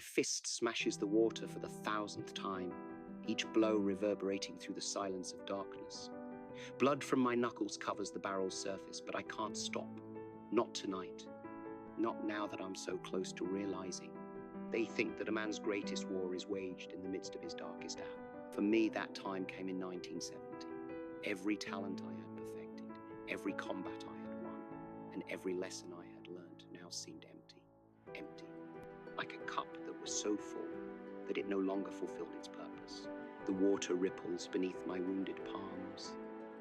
fist smashes the water for the 1,000th time, each blow reverberating through the silence of darkness. Blood from my knuckles covers the barrel's surface, but I can't stop. Not tonight. Not now that I'm so close to realizing. They think that a man's greatest war is waged in the midst of his darkest hour. For me, that time came in 1970. Every talent I had perfected, every combat I had won, and every lesson I had learned now seemed empty. Empty. Like a cup that was so full that it no longer fulfilled its purpose. The water ripples beneath my wounded palms,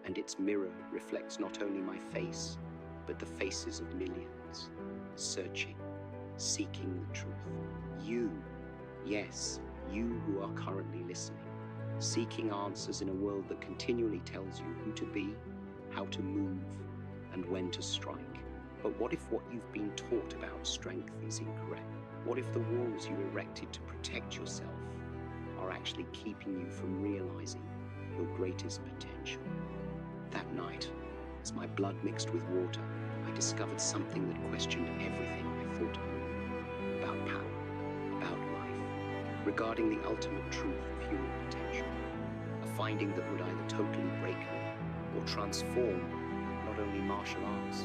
and its mirror reflects not only my face, but the faces of millions, searching, seeking the truth. You, yes, you who are currently listening, seeking answers in a world that continually tells you who to be, how to move, and when to strike. But what if what you've been taught about strength is incorrect? What if the walls you erected to protect yourself are actually keeping you from realizing your greatest potential? That night, as my blood mixed with water, I discovered something that questioned everything I thought I knew about power, about life, regarding the ultimate truth of human potential. A finding that would either totally break me or transform not only martial arts,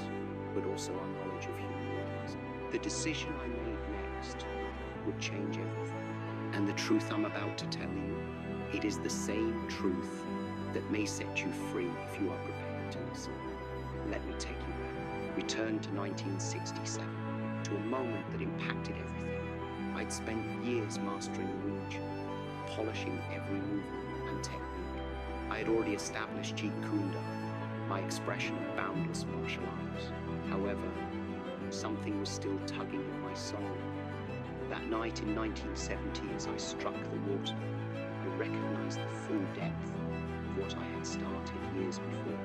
but also our knowledge of human beings. The decision I made next would change everything. And the truth I'm about to tell you, it is the same truth that may set you free if you are prepared to listen. Let me take you back. Return to 1967, to a moment that impacted everything. I'd spent years mastering Wing Chun, polishing every movement and technique. I had already established Jeet Kune Do, my expression of boundless martial arts. However, something was still tugging at my soul. That night in 1970, as I struck the water, I recognized the full depth of what I had started years before.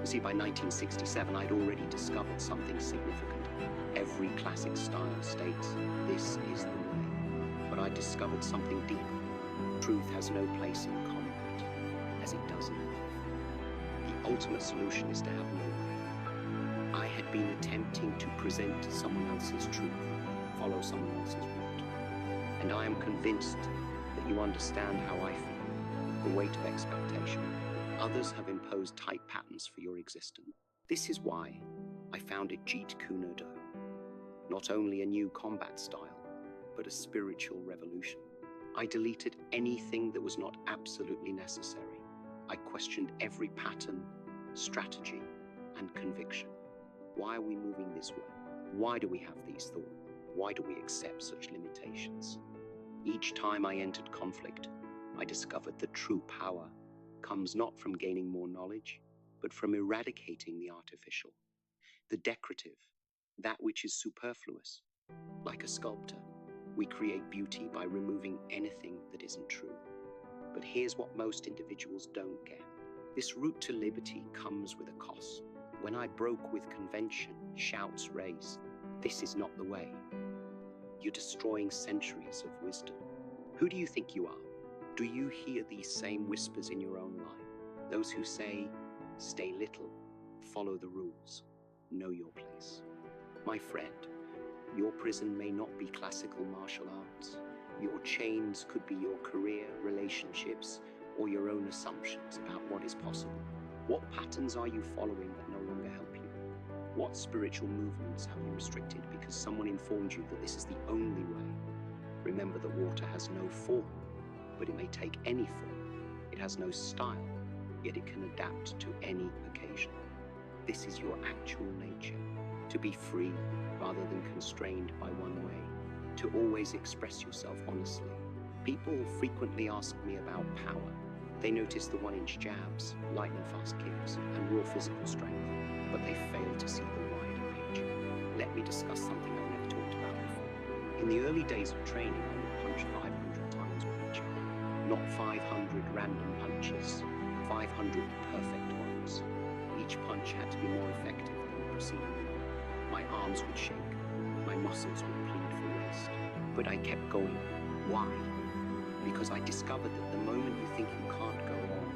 You see, by 1967, I'd already discovered something significant. Every classic style states, this is the way. But I discovered something deeper. Truth has no place in combat, as it does in life. The ultimate solution is to have no way. I had been attempting to present someone else's truth, follow someone else's route. And I am convinced that you understand how I feel, the weight of expectation. Others have imposed tight patterns for your existence. This is why I founded Jeet Kune Do. Not only a new combat style, but a spiritual revolution. I deleted anything that was not absolutely necessary. I questioned every pattern, strategy, and conviction. Why are we moving this way? Why do we have these thoughts? Why do we accept such limitations? Each time I entered conflict, I discovered that true power comes not from gaining more knowledge, but from eradicating the artificial, the decorative, that which is superfluous. Like a sculptor, we create beauty by removing anything that isn't true. But here's what most individuals don't get. This route to liberty comes with a cost. When I broke with convention, shouts raised, "This is not the way." You're destroying centuries of wisdom. Who do you think you are? Do you hear these same whispers in your own life? Those who say, stay little, follow the rules, know your place. My friend, your prison may not be classical martial arts. Your chains could be your career, relationships, or your own assumptions about what is possible. What patterns are you following that no longer help you? What spiritual movements have you restricted because someone informed you that this is the only way? Remember that water has no form, but it may take any form. It has no style, yet it can adapt to any occasion. This is your actual nature, to be free rather than constrained by one way, to always express yourself honestly. People frequently ask me about power. They notice the 1-inch jabs, lightning-fast kicks, and raw physical strength, but they fail to see the wider picture. Let me discuss something I've never talked about before. In the early days of training, I would punch 500 times with each arm. Not 500 random punches, 500 perfect ones. Each punch had to be more effective than the preceding one. My arms would shake, my muscles would plead for rest, but I kept going. Why? Because I discovered that the moment you think you can't go on,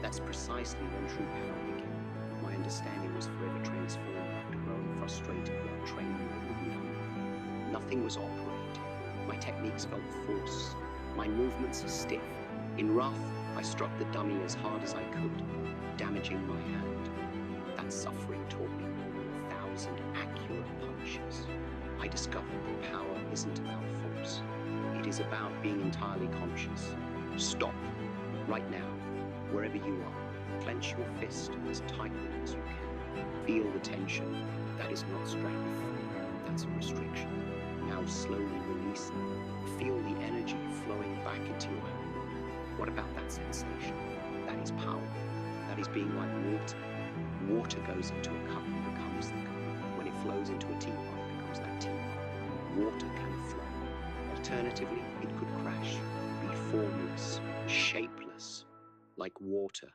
that's precisely when true power began. My understanding was forever transformed after growing frustrated with training that wouldn't done. Nothing was operating. My techniques felt force. My movements are stiff. In wrath, I struck the dummy as hard as I could, damaging my hand. That suffering taught me 1,000 accurate punches. I discovered that power isn't about force. It is about being entirely conscious. Stop, right now, wherever you are. Clench your fist as tightly as you can. Feel the tension. That is not strength. That's a restriction. Now slowly release it. Feel the energy flowing back into your hand. What about that sensation? That is power. That is being like water. Water goes into a cup and becomes the cup. When it flows into a teapot, it becomes that teapot. Water can flow. Alternatively, it could crash, be formless, shapeless, like water.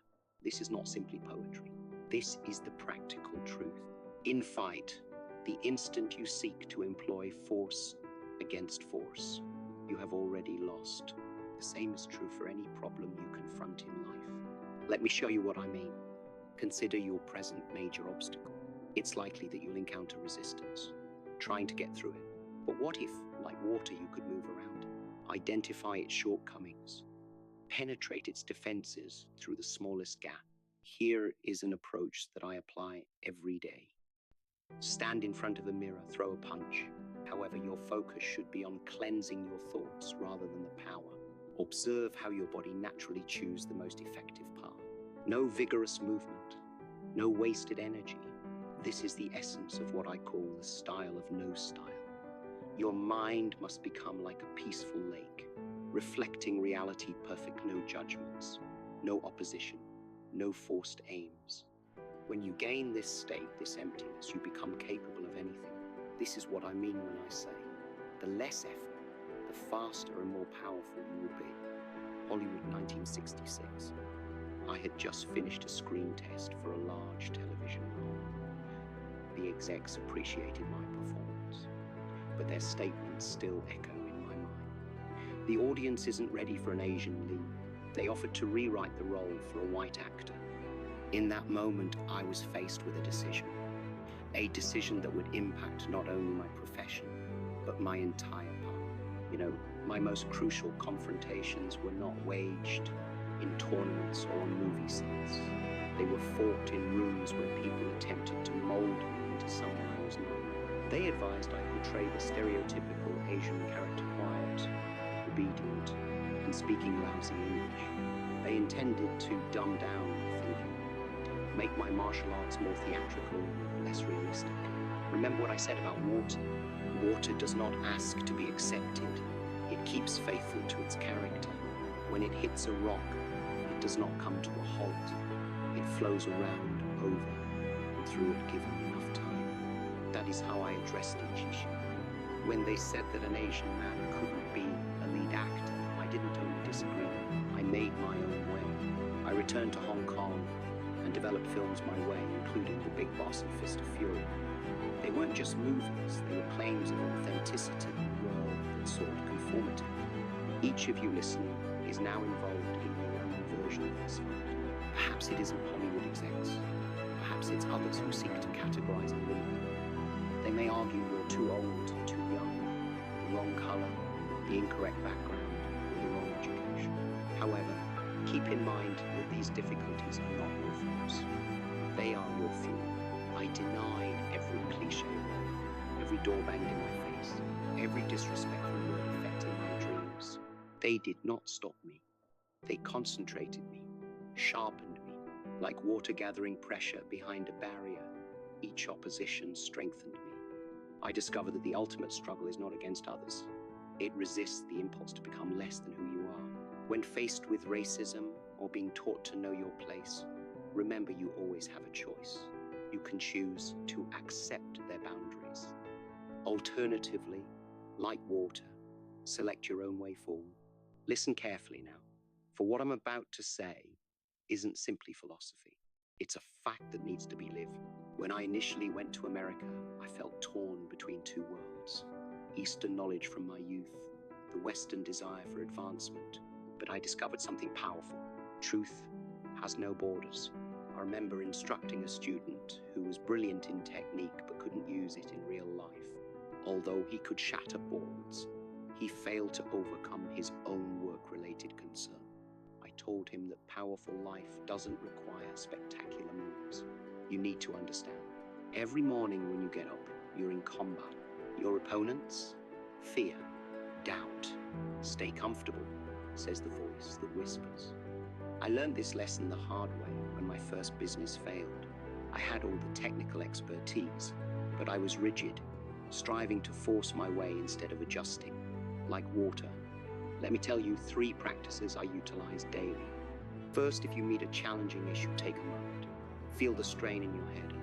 This is not simply poetry. This is the practical truth. In fight, the instant you seek to employ force against force, you have already lost. The same is true for any problem you confront in life. Let me show you what I mean. Consider your present major obstacle. It's likely that you'll encounter resistance, trying to get through it. But what if, like water, you could move around it? Identify its shortcomings, penetrate its defenses through the smallest gap. Here is an approach that I apply every day. Stand in front of a mirror, throw a punch. However, your focus should be on cleansing your thoughts rather than the power. Observe how your body naturally chooses the most effective path. No vigorous movement, no wasted energy. This is the essence of what I call the style of no style. Your mind must become like a peaceful lake, reflecting reality perfect, no judgments, no opposition, no forced aims. When you gain this state, this emptiness, you become capable of anything. This is what I mean when I say, the less effort, the faster and more powerful you will be. Hollywood, 1966. I had just finished a screen test for a large television role. The execs appreciated my performance, but their statements still echo in my mind. The audience isn't ready for an Asian lead. They offered to rewrite the role for a white actor. In that moment, I was faced with a decision that would impact not only my profession, but my entire path. My most crucial confrontations were not waged in tournaments or on movie sets. They were fought in rooms where people attempted to mold me into someone I was not. They advised I portray the stereotypical Asian character, quiet, obedient, and speaking lousy English. They intended to dumb down my thinking, make my martial arts more theatrical, less realistic. Remember what I said about water? Water does not ask to be accepted. It keeps faithful to its character. When it hits a rock, it does not come to a halt. It flows around, over, and through it given enough time. That is how I addressed each issue. When they said that an Asian man couldn't be a lead actor, I didn't only disagree, I made my own way. I returned to Hong Kong and developed films my way, including The Big Boss and Fist of Fury. They weren't just movies, they were claims of authenticity in a world that sought conformity. Each of you listening is now involved in your own version of this fight. Perhaps it isn't Hollywood execs. Perhaps it's others who seek to categorize and limit. They may argue you're too old, too young, the wrong color, the incorrect background, or the wrong education. However, keep in mind that these difficulties are not your faults. They are your fuel. I denied every cliche word, every door banged in my face, every disrespectful word affecting my dreams. They did not stop me. They concentrated me, sharpened me. Like water gathering pressure behind a barrier, each opposition strengthened me. I discovered that the ultimate struggle is not against others. It resists the impulse to become less than who you are. When faced with racism or being taught to know your place, remember you always have a choice. You can choose to accept their boundaries. Alternatively, like water, select your own way forward. Listen carefully now, for what I'm about to say isn't simply philosophy. It's a fact that needs to be lived. When I initially went to America, I felt torn between two worlds. Eastern knowledge from my youth, the Western desire for advancement. But I discovered something powerful. Truth has no borders. I remember instructing a student who was brilliant in technique but couldn't use it in real life. Although he could shatter boards, he failed to overcome his own work-related concern. I told him that powerful life doesn't require spectacular moves. You need to understand. Every morning when you get up, you're in combat. Your opponents? Fear, doubt. Stay comfortable, says the voice that whispers. I learned this lesson the hard way when my first business failed. I had all the technical expertise, but I was rigid, striving to force my way instead of adjusting, like water. Let me tell you 3 practices I utilize daily. First, if you meet a challenging issue, take a moment. Feel the strain in your head.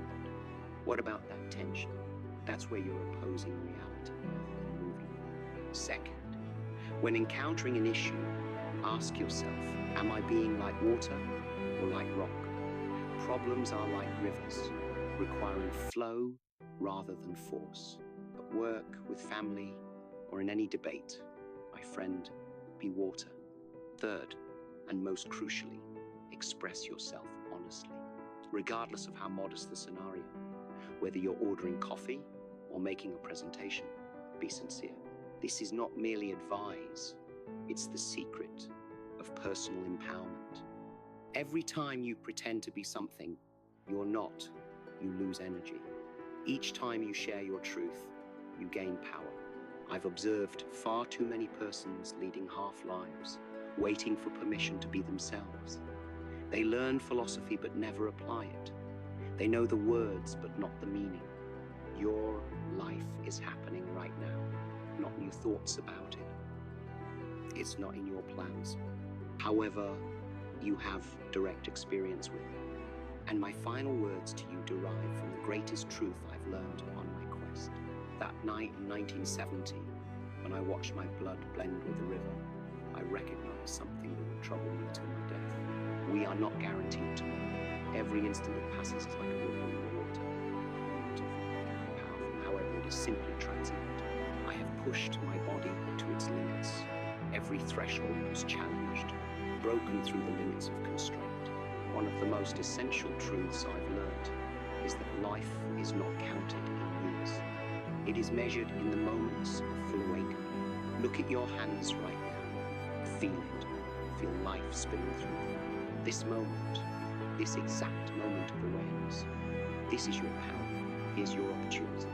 What about that tension? That's where you're opposing reality and moving. Second, when encountering an issue, ask yourself, am I being like water or like rock? Problems are like rivers, requiring flow rather than force. At work, with family, or in any debate, my friend, be water. Third, and most crucially, express yourself honestly, regardless of how modest the scenario. Whether you're ordering coffee or making a presentation, be sincere. This is not merely advice, it's the secret of personal empowerment. Every time you pretend to be something you're not, you lose energy. Each time you share your truth, you gain power. I've observed far too many persons leading half lives, waiting for permission to be themselves. They learn philosophy but never apply it. They know the words but not the meaning. Your life is happening right now, not new thoughts about it. It's not in your plans. However, you have direct experience with it. And my final words to you derive from the greatest truth I've learned on my quest. That night in 1970, when I watched my blood blend with the river, I recognized something that would trouble me to my death. We are not guaranteed tomorrow. Every instant that passes is like a ripple in the water. Beautiful, powerful, however, it is simply transient. I have pushed my body to its limits. Every threshold was challenged, broken through the limits of constraint. One of the most essential truths I've learned is that life is not counted in years. It is measured in the moments of full awakening. Look at your hands right now. Feel it. Feel life spilling through them. This moment, this exact moment of awareness, this is your power. Here's your opportunity.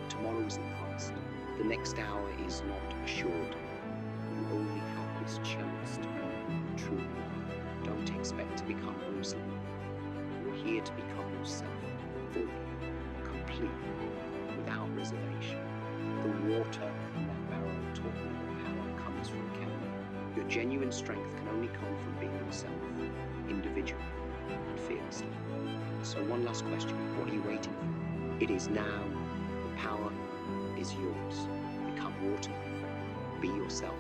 Tomorrow isn't promised. The next hour is not assured. You only have this chance to be true. Don't expect to become Bruce Lee. You're here to become yourself, fully, completely, without reservation. The water in that barrel taught me that power comes from counting. Your genuine strength can only come from being yourself, individually and fearlessly. So one last question, what are you waiting for? It is now. The power is yours. Become water, my friend. Be yourself.